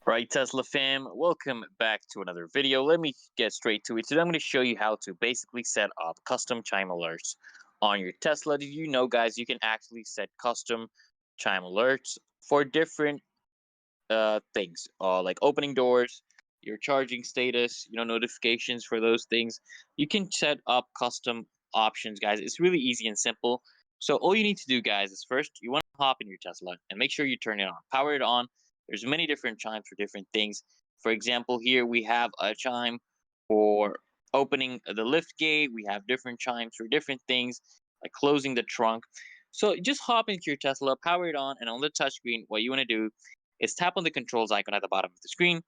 Right, Tesla fam, welcome back to another video. Let me get straight to it. Today I'm going to show you how to basically set up custom chime alerts on your Tesla. Did you know, guys, you can actually set custom chime alerts for different things, like opening doors, your charging status, notifications for those things. You can set up custom options, guys. It's really easy and simple. So all you need to do, guys, is first you want to hop in your Tesla and make sure you turn it on, power it on. There's many different chimes for different things. For example, here we have a chime for opening the lift gate. We have different chimes for different things, like closing the trunk. So just hop into your Tesla, power it on, and on the touchscreen, what you want to do is tap on the controls icon at the bottom of the screen.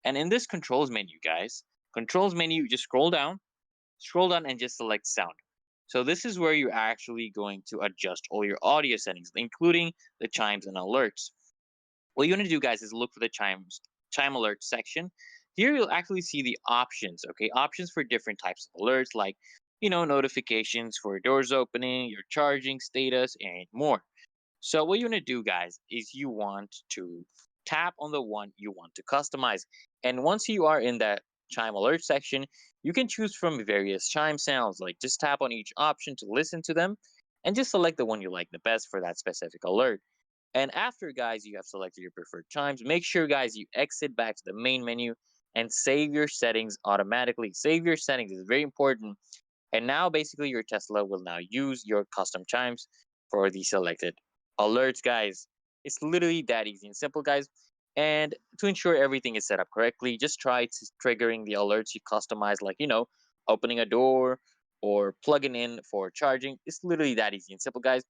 And in this controls menu, guys, controls menu, just scroll down and just select sound. So this is where you're actually going to adjust all your audio settings, including the chimes and alerts. What you want to do, guys, is look for the chime alert section. Here you'll actually see the options, okay? Options for different types of alerts, like notifications for doors opening, your charging status, and more. So what you want to do, guys, is you want to tap on the one you want to customize. And once you are in that chime alert section, you can choose from various chime sounds. Like just tap on each option to listen to them and just select the one you like the best for that specific alert. And after, guys, you have selected your preferred chimes, make sure, guys, you exit back to the main menu and save your settings automatically. Save your settings is very important. And now basically your Tesla will now use your custom chimes for the selected alerts, guys. It's literally that easy and simple, guys. And to ensure everything is set up correctly, just try triggering the alerts you customize, like, opening a door or plugging in for charging. It's literally that easy and simple, guys.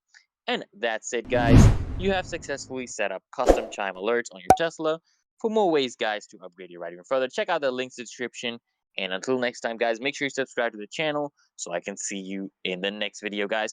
And that's it, guys. You have successfully set up custom chime alerts on your Tesla. For more ways, guys, to upgrade your ride even further, check out the links description. And until next time, guys, make sure you subscribe to the channel so I can see you in the next video, guys.